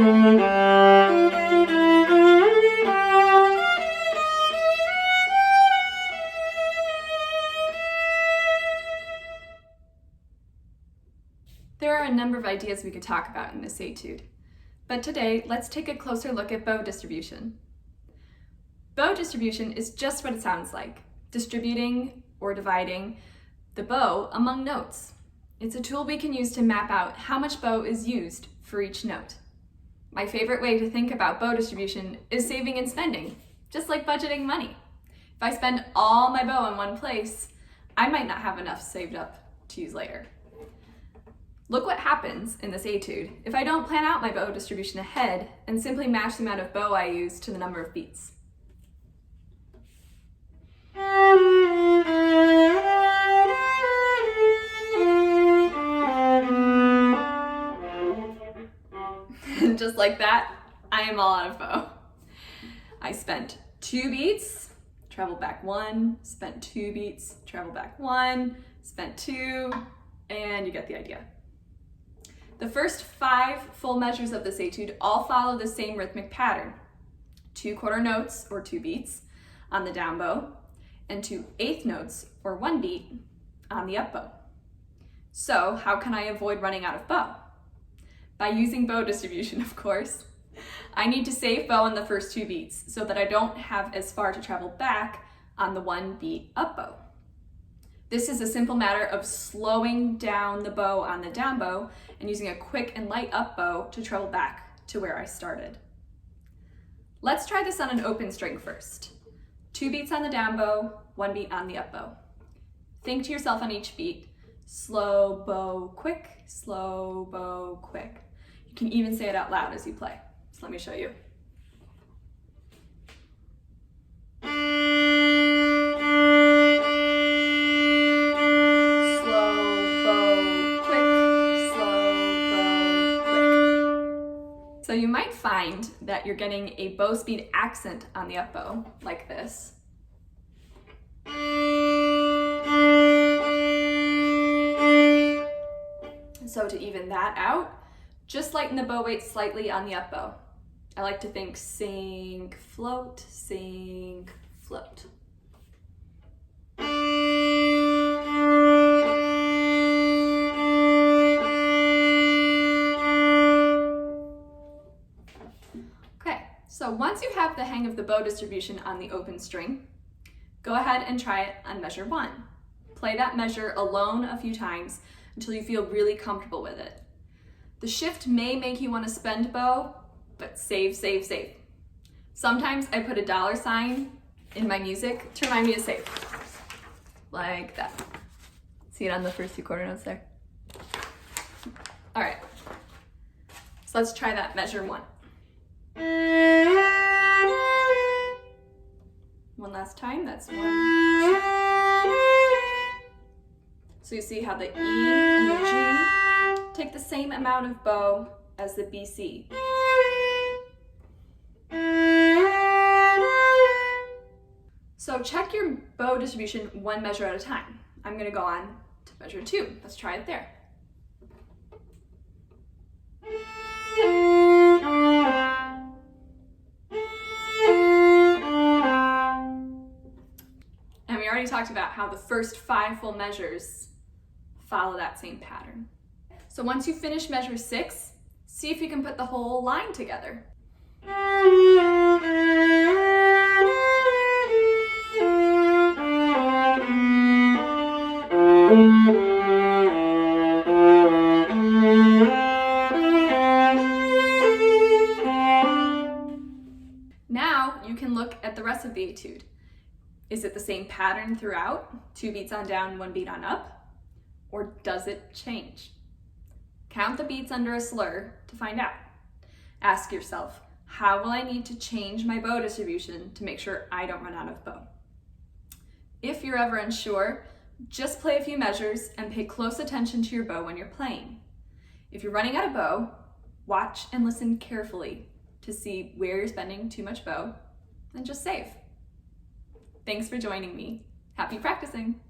There are a number of ideas we could talk about in this etude, but today let's take a closer look at bow distribution. Bow distribution is just what it sounds like, distributing or dividing the bow among notes. It's a tool we can use to map out how much bow is used for each note. My favorite way to think about bow distribution is saving and spending, just like budgeting money. If I spend all my bow in one place, I might not have enough saved up to use later. Look what happens in this etude if I don't plan out my bow distribution ahead and simply match the amount of bow I use to the number of beats. And just like that, I am all out of bow. I spent 2 beats, traveled back 1, spent 2 beats, traveled back 1, spent 2, and you get the idea. The first 5 full measures of this etude all follow the same rhythmic pattern. 2 quarter notes, or 2 beats, on the down bow, and 2 eighth notes, or 1 beat, on the up bow. So how can I avoid running out of bow? By using bow distribution, of course. I need to save bow on the first 2 beats so that I don't have as far to travel back on the 1 beat up bow. This is a simple matter of slowing down the bow on the down bow and using a quick and light up bow to travel back to where I started. Let's try this on an open string first. 2 beats on the down bow, 1 beat on the up bow. Think to yourself on each beat, slow bow quick, slow bow quick. You can even say it out loud as you play. So let me show you. So you might find that you're getting a bow speed accent on the up bow, like this. So to even that out, just lighten the bow weight slightly on the up bow. I like to think sink, float, sink, float. So once you have the hang of the bow distribution on the open string, go ahead and try it on measure 1. Play that measure alone a few times until you feel really comfortable with it. The shift may make you want to spend bow, but save, save, save. Sometimes I put a $sign in my music to remind me to save. Like that. See it on the first 2 quarter notes there? All right, so let's try that measure 1. One last time, that's 1. So you see how the E and the G take the same amount of bow as the BC. So check your bow distribution 1 measure at a time. I'm going to go on to measure 2. Let's try it there. And we already talked about how the first 5 full measures follow that same pattern. So once you finish measure 6, see if you can put the whole line together. Now you can look at the rest of the etude. Is it the same pattern throughout? 2 beats on down, 1 beat on up? Or does it change? Count the beats under a slur to find out. Ask yourself, how will I need to change my bow distribution to make sure I don't run out of bow? If you're ever unsure, just play a few measures and pay close attention to your bow when you're playing. If you're running out of bow, watch and listen carefully to see where you're spending too much bow, and just save. Thanks for joining me. Happy practicing!